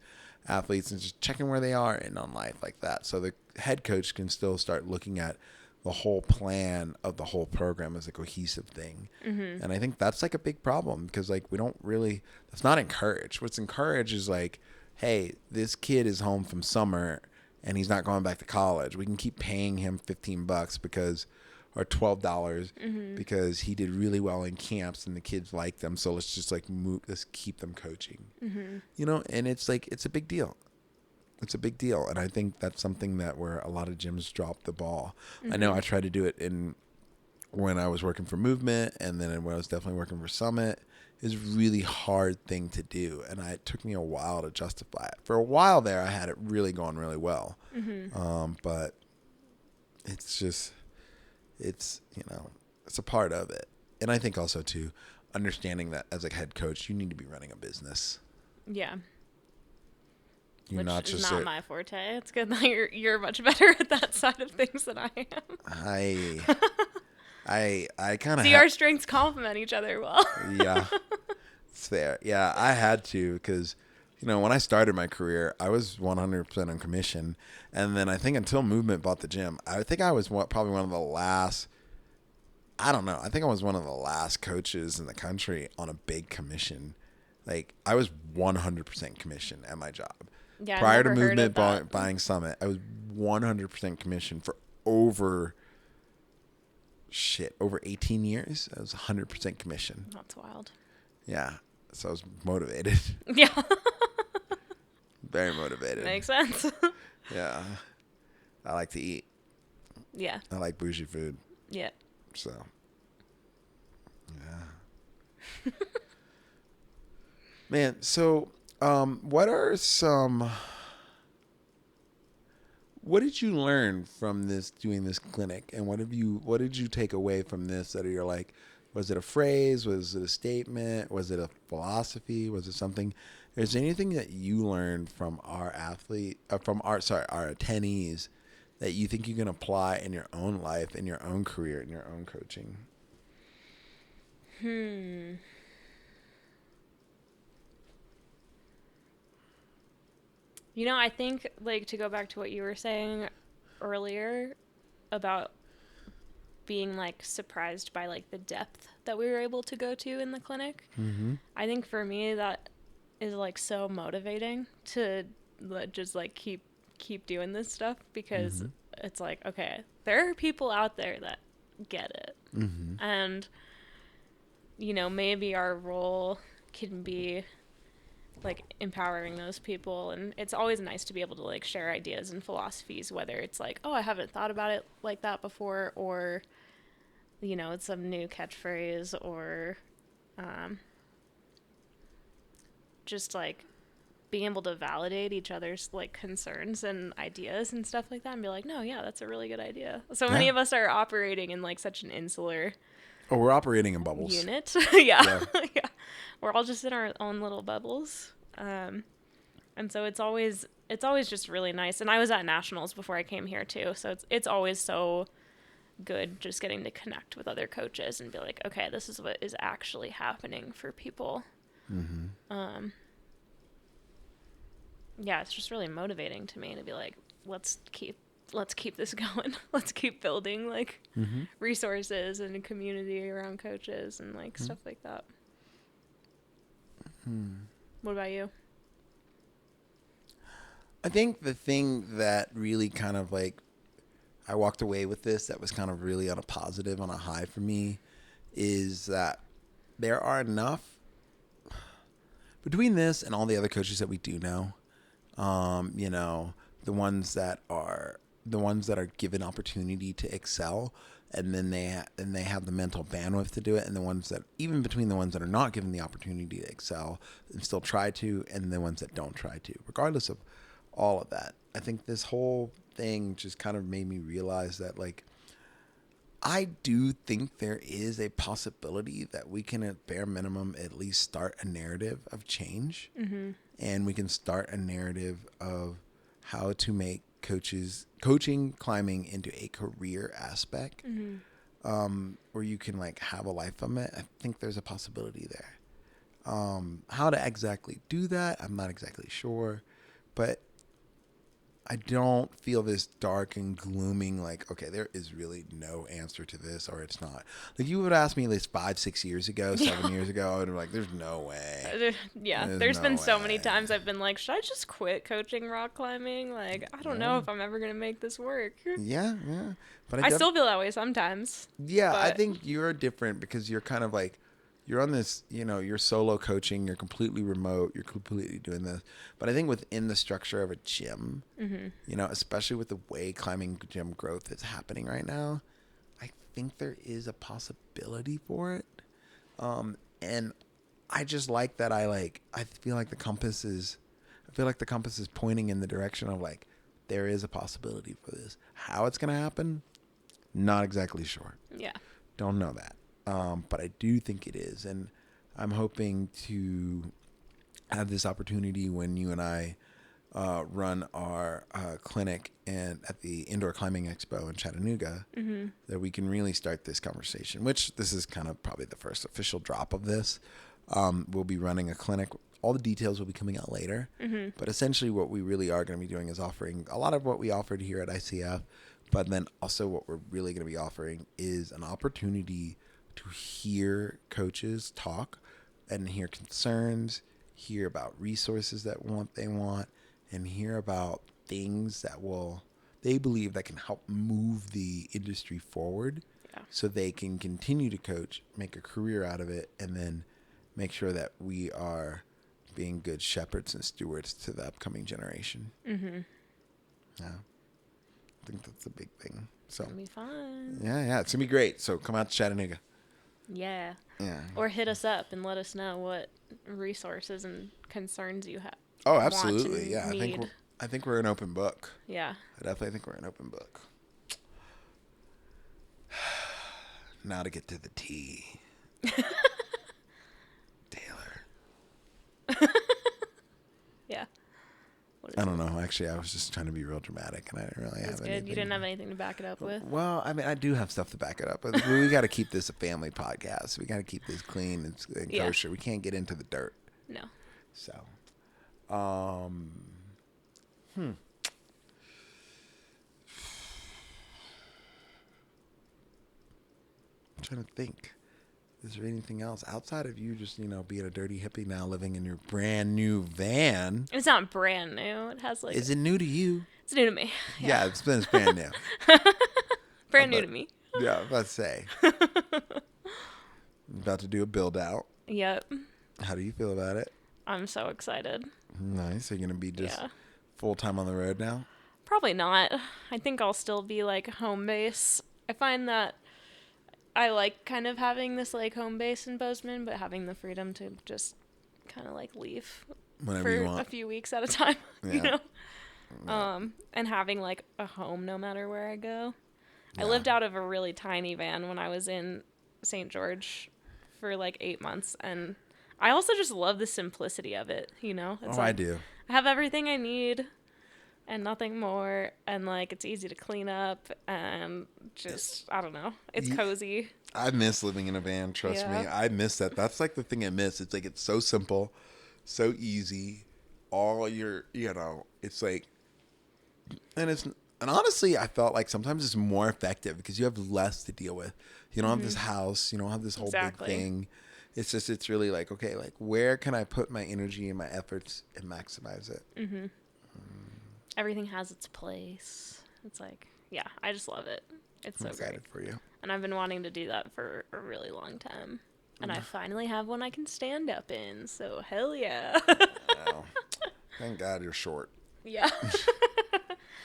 B: athletes and just checking where they are in on life like that. So the head coach can still start looking at the whole plan of the whole program as a cohesive thing. And I think that's a big problem because we don't really, that's not encouraged. What's encouraged is hey, this kid is home from summer and he's not going back to college. We can keep paying him $15 because, or $12 because he did really well in camps and the kids like them. So let's just let's keep them coaching, and it's it's a big deal. It's a big deal. And I think that's something where a lot of gyms drop the ball. I know I tried to do it when I was working for Movement, and then when I was definitely working for Summit. Is a really hard thing to do, and it took me a while to justify it. For a while there, I had it really going really well, but it's just, it's a part of it. And I think also too, understanding that as a head coach, you need to be running a business.
A: Yeah.
B: You're
A: Which is not my forte. It's good that you're much better at that side of things than I am. I kind of
B: see
A: our strengths complement each other well.
B: Yeah, it's fair. Yeah, I had to because, when I started my career, I was 100% on commission, and then I think until Movement bought the gym, I think I was probably one of the last. I don't know. I think I was one of the last coaches in the country on a big commission. I was 100% commission at my job.
A: Yeah,
B: prior to Movement buying Summit, I was 100% commission for over 18 years. I was 100% commission.
A: That's wild.
B: Yeah. So I was motivated.
A: Yeah.
B: Very motivated.
A: Makes sense.
B: Yeah. I like to eat.
A: Yeah.
B: I like bougie food.
A: Yeah.
B: So, yeah. Man, so what did you learn from doing this clinic, and what did you take away from this that you're was it a phrase, was it a statement, was it a philosophy, was it something? Is there anything that you learned from our attendees that you think you can apply in your own life, in your own career, in your own coaching?
A: I think to go back to what you were saying earlier about being surprised by the depth that we were able to go to in the clinic. I think for me that is so motivating to just keep doing this stuff because it's okay, there are people out there that get it. And maybe our role can be empowering those people, and it's always nice to be able to share ideas and philosophies, whether it's oh, I haven't thought about it like that before, or it's some new catchphrase, or just being able to validate each other's concerns and ideas and stuff like that, and be no, yeah, that's a really good idea. So many of us are operating in such an insular
B: we're operating in bubbles
A: unit. Yeah. Yeah, we're all just in our own little bubbles, and so it's always just really nice. And I was at nationals before I came here too, so it's always so good just getting to connect with other coaches and be okay, this is what is actually happening for people. Yeah, it's just really motivating to me to be let's keep this going. Let's keep building resources and a community around coaches and stuff like that. What about you?
B: I think the thing that really kind of I walked away with this that was kind of really on a high for me is that there are enough between this and all the other coaches that we do know, the ones that are the ones that are given opportunity to excel, and then they have the mental bandwidth to do it, and the ones that, even between the ones that are not given the opportunity to excel and still try to, and the ones that don't try to, regardless of all of that. I think this whole thing just kind of made me realize that, like, I do think there is a possibility that we can, at bare minimum, at least start a narrative of change.
A: Mm-hmm.
B: And we can start a narrative of how to make coaching climbing into a career aspect, where you can, like, have a life from it. I think there's a possibility there. How to exactly do that, I'm not exactly sure. But I don't feel this dark and glooming, like, okay, there is really no answer to this, or it's not. Like, you would ask me this 5-6 years ago, 7 years ago, I would be like, there's no way.
A: Yeah, there's been so many times I've been like, should I just quit coaching rock climbing? Like, I don't know if I'm ever going to make this work.
B: Yeah. But
A: I still feel that way sometimes.
B: Yeah,
A: but
B: I think you're different because you're kind of like, you're on this, you're solo coaching, you're completely remote, you're completely doing this. But I think within the structure of a gym, especially with the way climbing gym growth is happening right now, I think there is a possibility for it. And I just like that I feel like the compass is pointing in the direction of, like, there is a possibility for this. How it's going to happen, not exactly sure.
A: Yeah.
B: Don't know that. But I do think it is. And I'm hoping to have this opportunity when you and I run our clinic at the Indoor Climbing Expo in Chattanooga, that we can really start this conversation, which this is kind of probably the first official drop of this. We'll be running a clinic. All the details will be coming out later. But essentially what we really are going to be doing is offering a lot of what we offered here at ICF. But then also what we're really going to be offering is an opportunity to hear coaches talk and hear concerns, hear about resources that they want, and hear about things that they believe that can help move the industry forward, so they can continue to coach, make a career out of it, and then make sure that we are being good shepherds and stewards to the upcoming generation. Yeah. I think that's a big thing. So
A: It's going to be fun.
B: Yeah. It's going to be great. So come out to Chattanooga.
A: Yeah.
B: Yeah.
A: Or hit us up and let us know what resources and concerns you have.
B: Oh, absolutely. Yeah.
A: Need.
B: I think we're an open book.
A: Yeah.
B: I definitely think we're an open book. Now to get to the tea. Taylor.
A: Yeah.
B: I don't know. Actually, I was just trying to be real dramatic, and I didn't really have anything.
A: You didn't have anything to back it up with?
B: Well, I mean, I do have stuff to back it up, but we got to keep this a family podcast. We got to keep this clean and kosher. We can't get into the dirt.
A: No.
B: So, I'm trying to think. Is there anything else outside of you just, being a dirty hippie now living in your brand new van?
A: It's not brand new. It has like...
B: Is it new to you?
A: It's new to me.
B: Yeah, it's brand new.
A: Brand new to me.
B: Yeah, I was about to say. About to do a build out.
A: Yep.
B: How do you feel about it?
A: I'm so excited.
B: Nice. Are you going to be just full time on the road now?
A: Probably not. I think I'll still be like home base. I find that I like kind of having this like home base in Bozeman, but having the freedom to just kind of like leave
B: whenever you want.
A: A few weeks at a time,
B: Yeah.
A: and having like a home no matter where I go. Yeah. I lived out of a really tiny van when I was in St. George for like 8 months, and I also just love the simplicity of it, It's
B: I do.
A: I have everything I need and nothing more, and like it's easy to clean up, and just I don't know, it's cozy.
B: I miss living in a van, trust me. I miss that. That's like the thing I miss. It's like it's so simple, so easy. All your it's like, and honestly I felt like sometimes it's more effective because you have less to deal with. You don't have this house, you don't have this whole big thing. It's really like, okay, like where can I put my energy and my efforts and maximize it?
A: Everything has its place. It's like, I just love it. It's
B: I'm
A: so great.
B: excited for you.
A: And I've been wanting to do that for a really long time. And I finally have one I can stand up in. So hell yeah.
B: Wow. Thank God you're short.
A: Yeah.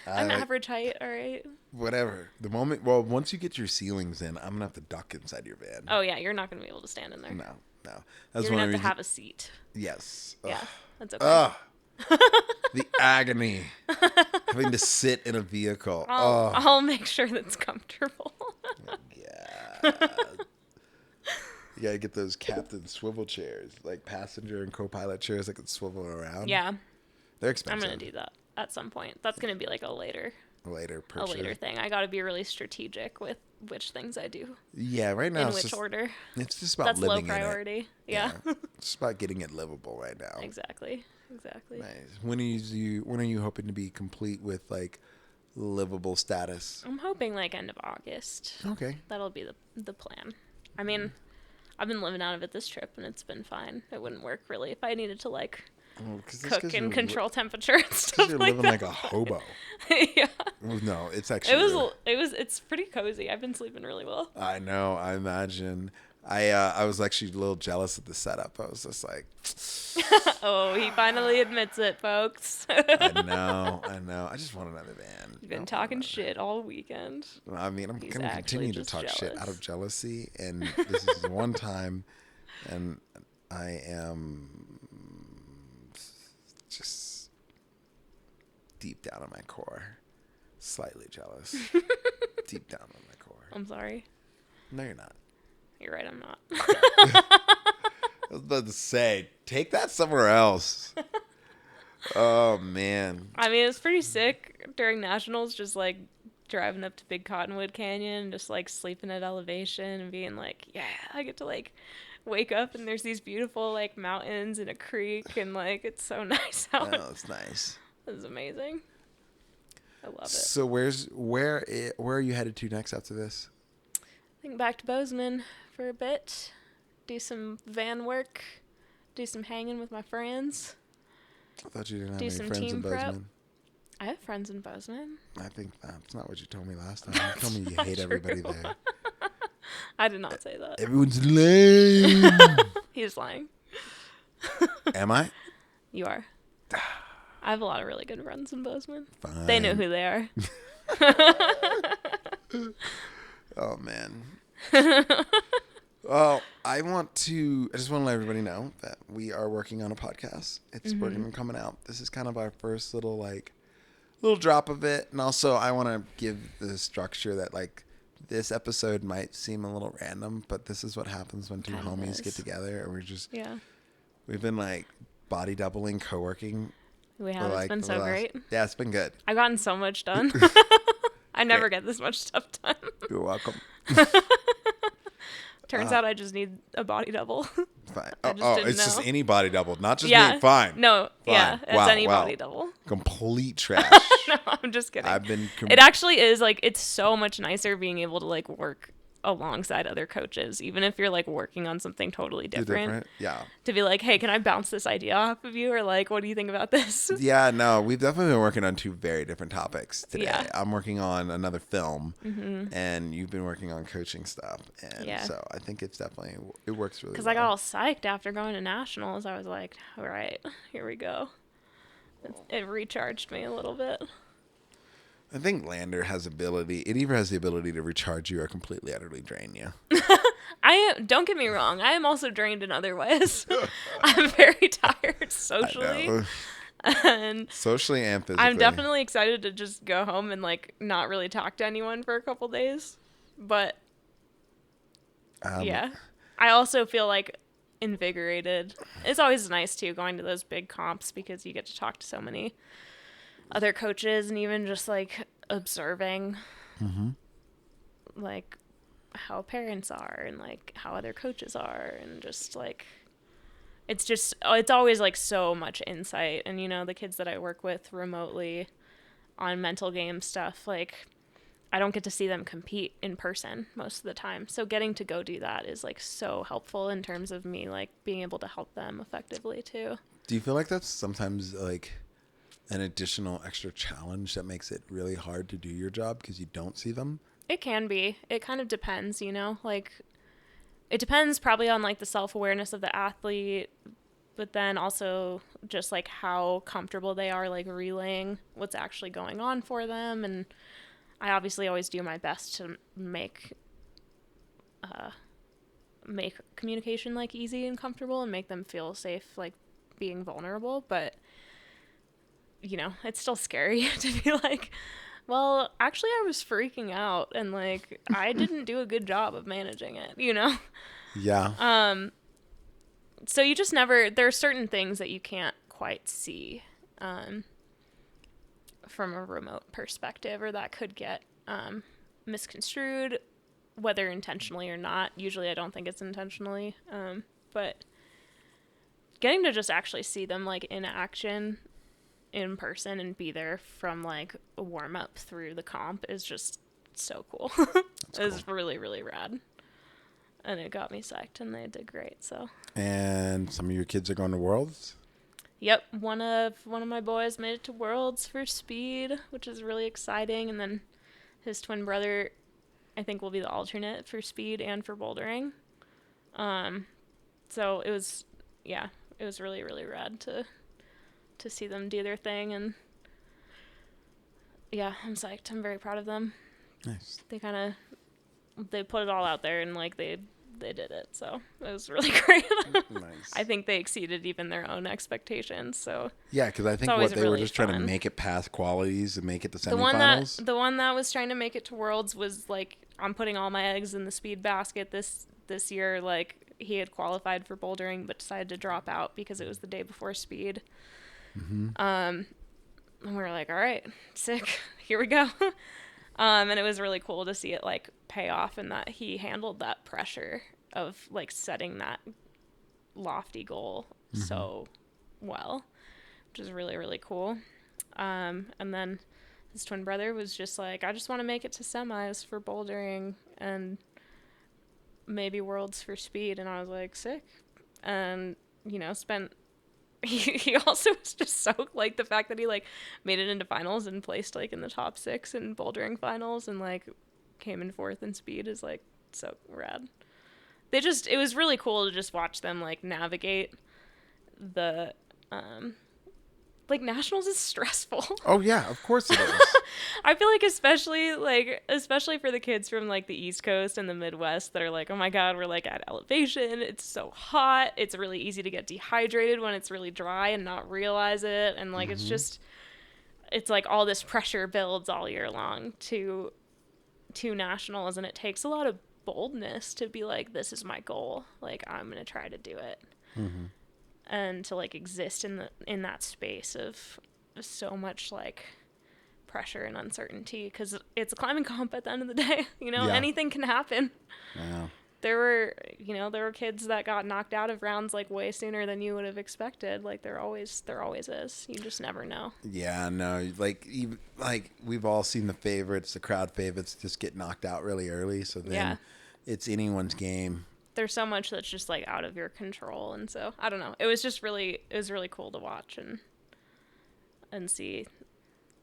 A: I'm average height, all right?
B: Whatever. Once you get your ceilings in, I'm going to have to duck inside your van.
A: Oh, yeah, you're not going to be able to stand in there.
B: No.
A: You're going to have to have a seat.
B: Yes.
A: Yeah,
B: Ugh.
A: that's okay.
B: The agony. Having to sit in a vehicle.
A: I'll make sure that's comfortable.
B: Yeah. You gotta get those captain swivel chairs, like passenger and co-pilot chairs that can swivel around.
A: Yeah.
B: They're expensive.
A: I'm gonna do that at some point. That's gonna be like a later
B: purchase.
A: thing. I gotta be really strategic with which things I do.
B: Yeah, right now
A: in which order.
B: It's just about
A: that's
B: living
A: low priority.
B: in it.
A: Yeah.
B: It's just about getting it livable right now.
A: Exactly.
B: Nice. When are you hoping to be complete with like livable status?
A: I'm hoping like end of August.
B: Okay.
A: That'll be the plan. I mean, I've been living out of it this trip and it's been fine. It wouldn't work really if I needed to like cook and control temperature and stuff
B: you're
A: like
B: living
A: that.
B: like a hobo.
A: Yeah.
B: No, it's actually
A: it's pretty cozy. I've been sleeping really well.
B: I know. I imagine. I was actually a little jealous of the setup. I was just like,
A: oh, he finally admits it, folks.
B: I know. I just want another van.
A: You've been talking shit all weekend.
B: I mean, I'm going to continue to talk shit out of jealousy, and this is one time, and I am just deep down in my core, slightly jealous. Deep down in my core.
A: I'm sorry.
B: No, you're not.
A: You're right, I'm not.
B: I was about to say, take that somewhere else. Oh, man.
A: I mean, it's pretty sick during nationals, just like driving up to Big Cottonwood Canyon and just like sleeping at elevation and being like, yeah, I get to like wake up and there's these beautiful like mountains and a creek and like it's so nice out.
B: Oh, it's nice.
A: It's amazing. I love it.
B: So where are you headed to next after this?
A: I think back to Bozeman for a bit, do some van work, do some hanging with my friends.
B: I thought you didn't have
A: do
B: any
A: some
B: friends
A: team
B: in
A: prep.
B: Bozeman.
A: I have friends in Bozeman.
B: I think that's not what you told me last time. You told me you hate everybody there.
A: I did not say that.
B: Everyone's lame.
A: He's lying.
B: Am I?
A: You are. I have a lot of really good friends in Bozeman.
B: Fine.
A: They know who they are.
B: Oh, man. Well, I just want to let everybody know that we are working on a podcast. It's working on coming out. This is kind of our first little drop of it. And also I want to give the structure that like this episode might seem a little random, but this is what happens when two homies get together and we've been like body doubling, co-working.
A: We have. It's been so great.
B: Yeah, it's been good.
A: I've gotten so much done. I never get this much stuff done.
B: You're welcome.
A: Turns out I just need a body double.
B: Fine.
A: It's
B: just any body double, not just me. Fine.
A: No,
B: fine.
A: Yeah, it's any body double.
B: Complete trash.
A: No, I'm just kidding.
B: It
A: It actually is like it's so much nicer being able to like work alongside other coaches, even if you're like working on something totally different.
B: Yeah.
A: To be like, hey, can I bounce this idea off of you, or like, what do you think about this?
B: Yeah, no, we've definitely been working on two very different topics today.
A: Yeah.
B: I'm working on another film, and you've been working on coaching stuff, and so I think it works really well.
A: Because I got all psyched after going to nationals. I was like, all right, here we go. It recharged me a little bit.
B: I think Lander has either has the ability to recharge you or completely, utterly drain you.
A: Don't get me wrong, I am also drained in other ways. I'm very tired socially. And
B: socially and physically.
A: I'm definitely excited to just go home and like not really talk to anyone for a couple days. But yeah. I also feel like invigorated. It's always nice too going to those big comps because you get to talk to so many other coaches and even just like observing like how parents are and like how other coaches are and just like it's always like so much insight. And you know, the kids that I work with remotely on mental game stuff, like I don't get to see them compete in person most of the time, so getting to go do that is like so helpful in terms of me like being able to help them effectively too.
B: Do you feel like that's sometimes like an additional extra challenge that makes it really hard to do your job because you don't see them?
A: It can be. It kind of depends, you know, like it depends probably on like the self-awareness of the athlete, but then also just like how comfortable they are like relaying what's actually going on for them. And I obviously always do my best to make communication like easy and comfortable and make them feel safe like being vulnerable, but you know, it's still scary to be like, well, actually I was freaking out and like I didn't do a good job of managing it, you know.
B: Yeah.
A: So you just never, there are certain things that you can't quite see from a remote perspective, or that could get misconstrued, whether intentionally or not. Usually I don't think it's intentionally, but getting to just actually see them like in action in person and be there from like a warm up through the comp is just so cool. It was really, really rad. And it got me psyched, and they did great. So.
B: And some of your kids are going to Worlds?
A: Yep, one of my boys made it to Worlds for speed, which is really exciting, and then his twin brother, I think, will be the alternate for speed and for bouldering. So it was really, really rad to see them do their thing, and yeah, I'm psyched. I'm very proud of them.
B: Nice.
A: They put it all out there, and like they did it, so it was really great.
B: Nice.
A: I think they exceeded even their own expectations. So
B: yeah, because I think what they were just trying to make it past qualities and make it to semifinals.
A: The one that was trying to make it to Worlds was like, I'm putting all my eggs in the speed basket this year. Like, he had qualified for bouldering but decided to drop out because it was the day before speed.
B: Mm-hmm.
A: And we were like, all right, sick, here we go. And it was really cool to see it like pay off, and that he handled that pressure of like setting that lofty goal so well, which is really, really cool. And then his twin brother was just like, I just want to make it to semis for bouldering and maybe Worlds for speed. And I was like, sick. And, you know, he also was just so, like, the fact that he, like, made it into finals and placed, like, in the top 6 in bouldering finals and, like, came in 4th in speed is, like, so rad. It was really cool to just watch them, like, navigate the, like, nationals is stressful.
B: Oh, yeah, of course it is.
A: I feel like especially for the kids from, like, the East Coast and the Midwest that are like, oh my God, we're, like, at elevation. It's so hot. It's really easy to get dehydrated when it's really dry and not realize it. And, like, it's like all this pressure builds all year long to nationals. And it takes a lot of boldness to be like, this is my goal. Like, I'm going to try to do it.
B: Mm-hmm.
A: And to, like, exist in that space of so much, like, pressure and uncertainty, because it's a climbing comp at the end of the day. You know, anything can happen.
B: Yeah.
A: There were kids that got knocked out of rounds, like, way sooner than you would have expected. Like, there always is. You just never know.
B: Yeah, no, like we've all seen the favorites, the crowd favorites, just get knocked out really early. So then it's anyone's game.
A: There's so much that's just, like, out of your control. And so, I don't know. It was really cool to watch and see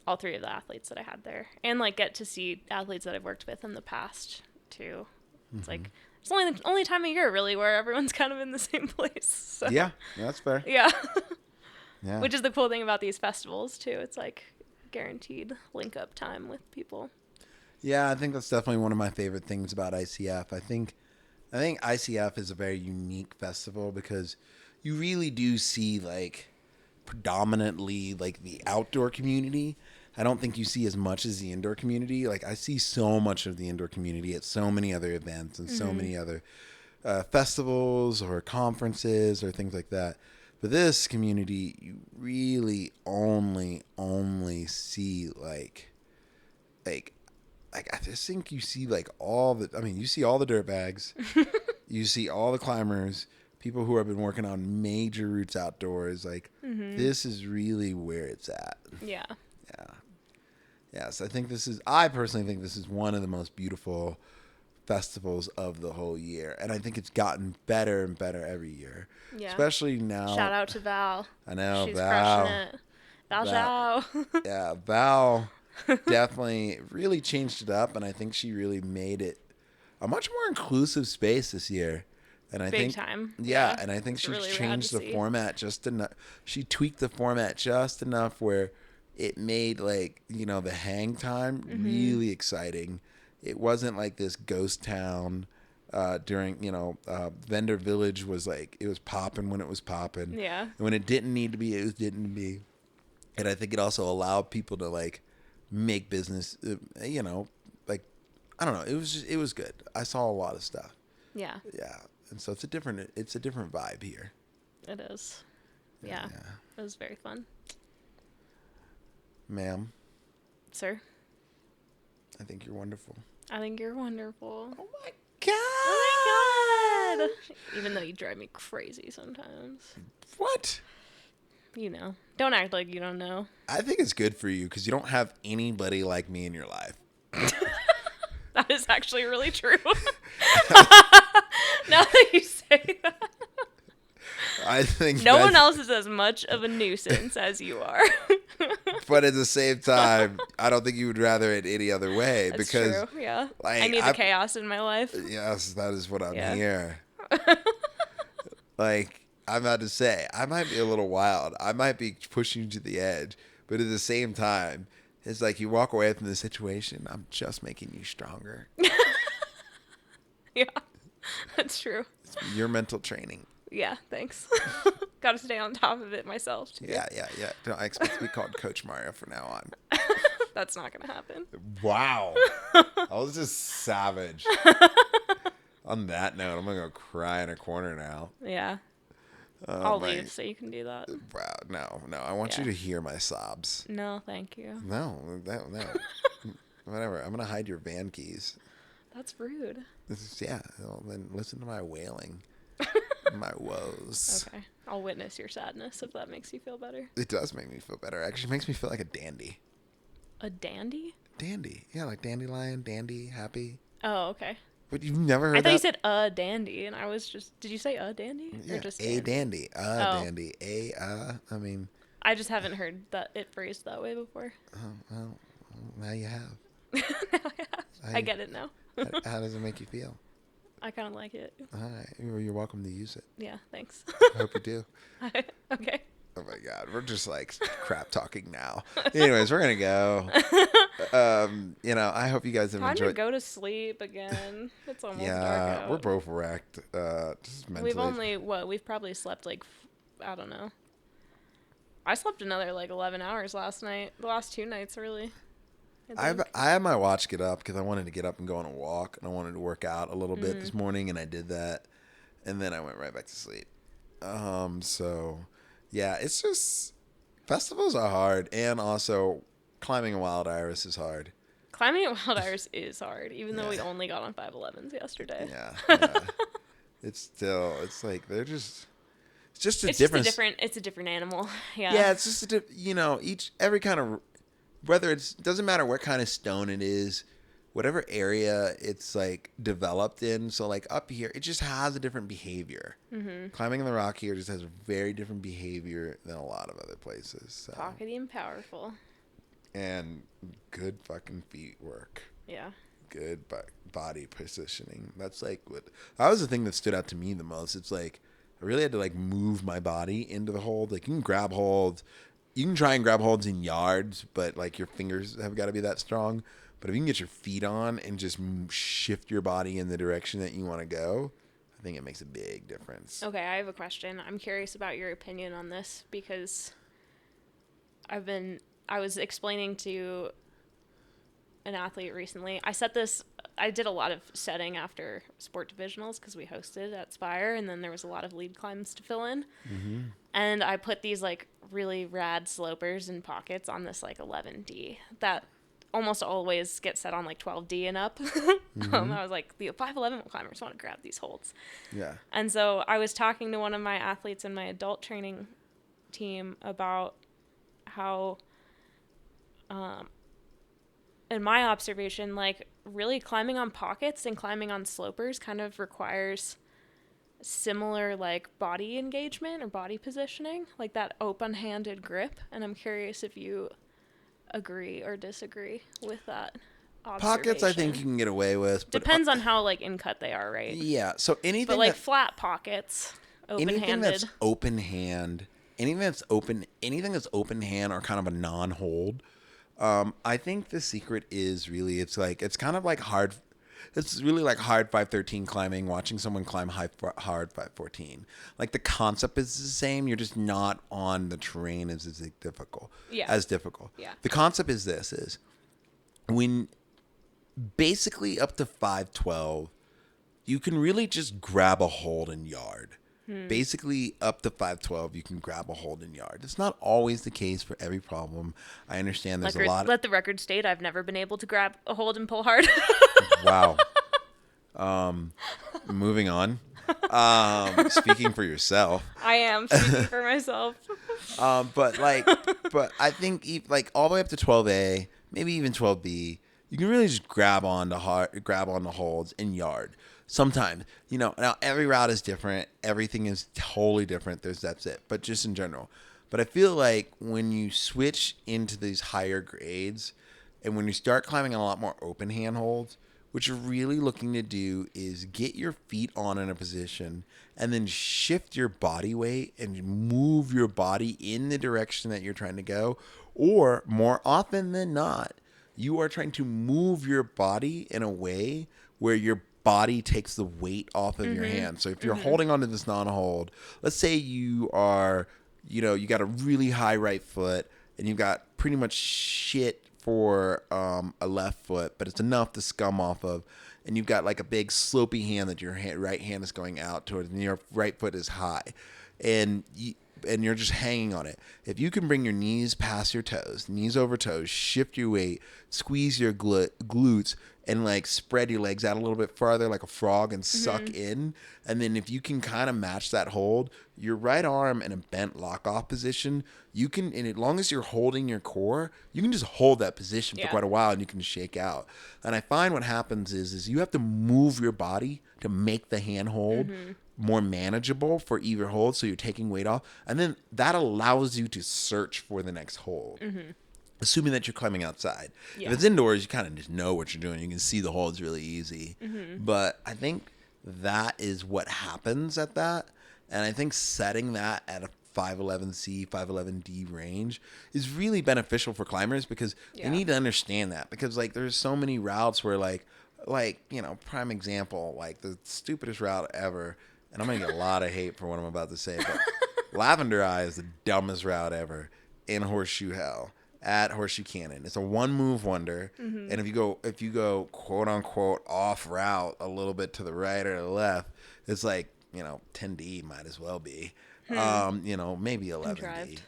A: all 3 of the athletes that I had there. And, like, get to see athletes that I've worked with in the past, too. It's like, it's only the only time of year, really, where everyone's kind of in the same place. So.
B: Yeah, that's fair.
A: Yeah.
B: Yeah.
A: Which is the cool thing about these festivals, too. It's, like, guaranteed link-up time with people.
B: Yeah, I think that's definitely one of my favorite things about ICF. I think ICF is a very unique festival because you really do see, like, predominantly, like, the outdoor community. I don't think you see as much as the indoor community. Like, I see so much of the indoor community at so many other events and so many other festivals or conferences or things like that. But this community, you really only see, like I just think you see, like, you see all the dirt bags. You see all the climbers, people who have been working on major routes outdoors. Like, this is really where it's at.
A: Yeah.
B: Yeah. Yes, I personally think this is one of the most beautiful festivals of the whole year. And I think it's gotten better and better every year. Yeah. Especially now.
A: Shout out to Val.
B: I know,
A: She's
B: Val.
A: crushing it. Val.
B: Yeah, Val definitely really changed it up. And I think she really made it a much more inclusive space this year. And I
A: Big
B: think,
A: time.
B: yeah, and I think
A: It's
B: she's
A: really rad
B: changed
A: to
B: the
A: see.
B: format just enough. She tweaked the format just enough where it made like, the hang time really exciting. It wasn't like this ghost town during, Vendor Village was like, it was popping when it was popping.
A: Yeah.
B: And when it didn't need to be, it didn't be. And I think it also allowed people to like make business, like, I don't know. It was good. I saw a lot of stuff.
A: Yeah.
B: Yeah. And so it's a different vibe here.
A: It is. Yeah. It was very fun.
B: Ma'am,
A: Sir,
B: I think you're wonderful.
A: I think you're wonderful.
B: Oh my God.
A: Oh my God. Even though you drive me crazy sometimes.
B: What?
A: Don't act like you don't know.
B: I think it's good for you because you don't have anybody like me in your life.
A: That is actually really true. Now that you say that.
B: I think
A: No one else is as much of a nuisance as you are.
B: But at the same time, I don't think you would rather it any other way.
A: That's
B: because
A: true, yeah.
B: like,
A: I need the chaos in my life.
B: Yes, that is what I'm
A: Yeah.
B: here. Like, I'm about to say, I might be a little wild. I might be pushing you to the edge. But at the same time, it's like you walk away from the situation, I'm just making you stronger.
A: Yeah, that's true.
B: It's your mental training.
A: Yeah, thanks. Got to stay on top of it myself, too.
B: Yeah. I expect to be called Coach Mario from now on.
A: That's not going to happen.
B: Wow. I was just savage. On that note, I'm going to go cry in a corner now.
A: Yeah.
B: Oh,
A: I'll leave so you can do that.
B: Wow. No. I want you to hear my sobs.
A: No, thank you.
B: No. Whatever. I'm going to hide your van keys.
A: That's rude.
B: Well, then listen to my wailing. My woes.
A: Okay. I'll witness your sadness if that makes you feel better.
B: It does make me feel better. Actually, it makes me feel like a dandy.
A: A dandy?
B: Dandy. Yeah, like dandelion, dandy, happy.
A: Oh, okay.
B: But you've never heard that?
A: I thought you said a dandy, and I was just... Did you say a dandy?
B: Yeah,
A: or just
B: a dandy. Dandy. I mean...
A: I just haven't heard that it phrased that way before.
B: Well, now you have.
A: Now I have. I get it now.
B: How does it make you feel?
A: I kind of like it.
B: All right. You're welcome to use it.
A: Yeah, thanks.
B: I hope you do.
A: Okay.
B: Oh my God, we're just like crap talking now. Anyways, we're gonna go. I hope you guys have
A: Time
B: enjoyed.
A: to go to sleep again. It's almost dark out.
B: We're both wrecked. Just mentally.
A: We've probably slept like, I don't know. I slept another like 11 hours last night. The last 2 nights, really.
B: I had my watch get up because I wanted to get up and go on a walk, and I wanted to work out a little bit this morning, and I did that, and then I went right back to sleep. So yeah, it's just festivals are hard, and also climbing a wild iris is hard.
A: Climbing at Wild Iris is hard, even though we only got on 511s yesterday.
B: Yeah. It's like it's just a different
A: animal. Yeah.
B: Yeah, it's just every kind of, whether doesn't matter what kind of stone it is, whatever area it's like developed in. So like up here, it just has a different behavior. Mm-hmm. Climbing in the rock here just has a very different behavior than a lot of other places. So.
A: Pockety and powerful.
B: And good fucking feet work.
A: Yeah.
B: Good body positioning. That's like that was the thing that stood out to me the most. It's like I really had to like move my body into the hold. Like you can grab holds. You can try and grab holds in yards, but like your fingers have got to be that strong. But if you can get your feet on and just shift your body in the direction that you want to go, I think it makes a big difference.
A: Okay, I have a question. I'm curious about your opinion on this because I was explaining to an athlete recently. I did a lot of setting after sport divisionals because we hosted at Spire, and then there was a lot of lead climbs to fill in. Mm-hmm. And I put these like really rad slopers and pockets on this like 11D that almost always get set on like 12D and up. Mm-hmm. I was like, the 511 climbers want to grab these holds.
B: Yeah.
A: And so I was talking to one of my athletes in my adult training team about how, in my observation, like really climbing on pockets and climbing on slopers kind of requires similar like body engagement or body positioning, like that open-handed grip. And I'm curious if you agree or disagree with that.
B: Pockets, I think you can get away with. But
A: Depends on how like in cut they are, right?
B: Yeah. So anything,
A: but like flat pockets,
B: anything that's
A: open-handed.
B: anything that's open hand or kind of a non-hold. I think the secret is really it's kind of like hard. It's really like hard 513 climbing, watching someone climb hard 514. Like the concept is the same. You're just not on the terrain as difficult.
A: Yeah.
B: As difficult.
A: Yeah.
B: The concept is when basically up to 512, you can really just grab a hold in yard. Basically, up to 512, you can grab a hold in yard. It's not always the case for every problem. I understand there's a lot.
A: Let the record state, I've never been able to grab a hold and pull hard.
B: Wow. Moving on. Speaking for yourself.
A: I am speaking for myself.
B: But I think like all the way up to 12A, maybe even 12B, you can really just grab on the holds in yard. Sometimes, now every route is different. Everything is totally different. That's it. But just in general. But I feel like when you switch into these higher grades and when you start climbing a lot more open hand holds, what you're really looking to do is get your feet on in a position and then shift your body weight and move your body in the direction that you're trying to go. Or more often than not, you are trying to move your body in a way where your body takes the weight off of your hand. So if you're holding onto this non-hold, let's say you are, you got a really high right foot and you've got pretty much shit for a left foot, but it's enough to scum off of, and you've got like a big slopey hand that your right hand is going out towards, and your right foot is high, and you're just hanging on it. If you can bring your knees past your toes, knees over toes, shift your weight, squeeze your glutes, and like spread your legs out a little bit farther like a frog and suck in. And then if you can kind of match that hold, your right arm in a bent lock off position, you can, and as long as you're holding your core, you can just hold that position for quite a while and you can shake out. And I find what happens is you have to move your body to make the hand hold more manageable for either hold. So you're taking weight off. And then that allows you to search for the next hold. Assuming that you're climbing outside. Yeah. If it's indoors, you kind of just know what you're doing. You can see the holds really easy. But I think that is what happens at that. And I think setting that at a 511C, 511D range is really beneficial for climbers because they need to understand that. Because like there's so many routes where like prime example, like the stupidest route ever. And I'm going to get a lot of hate for what I'm about to say. But Lavender Eye is the dumbest route ever in Horseshoe Hell. At Horseshoe Canyon. It's a one move wonder. And if you go quote unquote off route a little bit to the right or the left, it's like, 10D might as well be. Maybe 11D.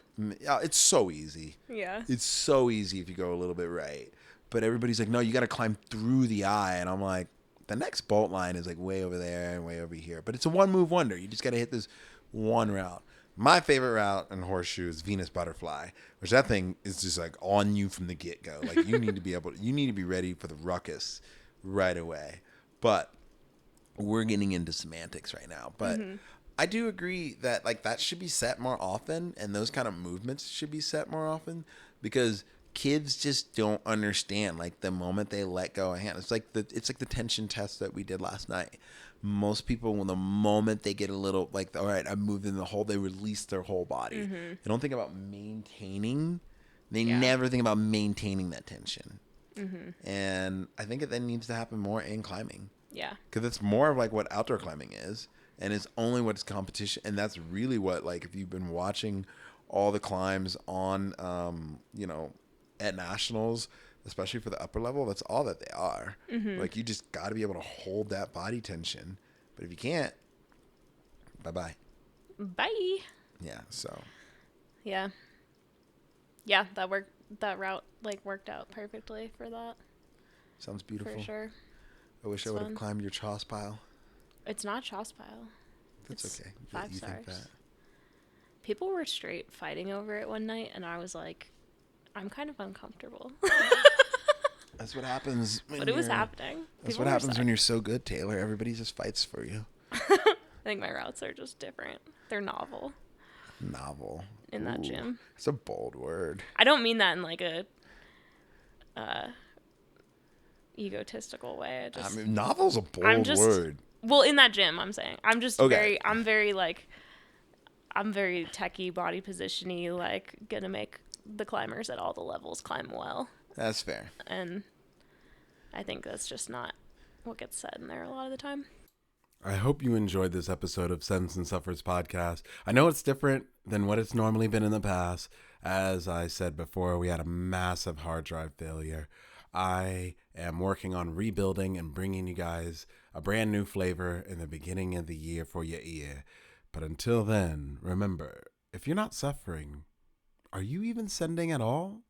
B: It's so easy. Yeah. It's so easy if you go a little bit right. But everybody's like, no, you got to climb through the eye. And I'm like, the next bolt line is like way over there and way over here. But it's a one move wonder. You just got to hit this one route. My favorite route in Horseshoe is Venus Butterfly, which that thing is just like on you from the get-go. Like you need to be ready for the ruckus right away. But we're getting into semantics right now. But I do agree that like that should be set more often, and those kind of movements should be set more often because kids just don't understand like the moment they let go of hand. It's like the tension test that we did last night. Most people, when the moment they get a little like, all right, I moved in the hole, they release their whole body. They don't think about maintaining. They never think about maintaining that tension. And I think it then needs to happen more in climbing. Yeah. Because it's more of like what outdoor climbing is. And it's only what it's competition. And that's really what, like, if you've been watching all the climbs on, at nationals, especially for the upper level, that's all that they are. Like, you just got to be able to hold that body tension. But if you can't, bye-bye.
A: Bye.
B: Yeah, so.
A: Yeah. Yeah, that route, like, worked out perfectly for that.
B: Sounds beautiful.
A: For sure.
B: I wish I would have climbed your choss pile.
A: It's not choss pile.
B: That's okay.
A: 5 stars. Think that? People were straight fighting over it one night, and I was like, I'm kind of uncomfortable.
B: That's what happens.
A: But it was happening.
B: That's what happens when you're so good, Taylor. Everybody just fights for you.
A: I think my routes are just different. They're novel.
B: Novel.
A: In that gym.
B: It's a bold word.
A: I don't mean that in like a egotistical way.
B: I mean, novel's a
A: I'm
B: bold word.
A: Well, in that gym, I'm saying I'm just
B: Okay.
A: I'm very techie, body positiony, like gonna make the climbers at all the levels climb well.
B: That's fair.
A: And I think that's just not what gets said in there a lot of the time.
B: I hope you enjoyed this episode of Sends and Suffers podcast. I know it's different than what it's normally been in the past. As I said before, we had a massive hard drive failure. I am working on rebuilding and bringing you guys a brand new flavor in the beginning of the year for your ear. But until then, remember, if you're not suffering, are you even sending at all?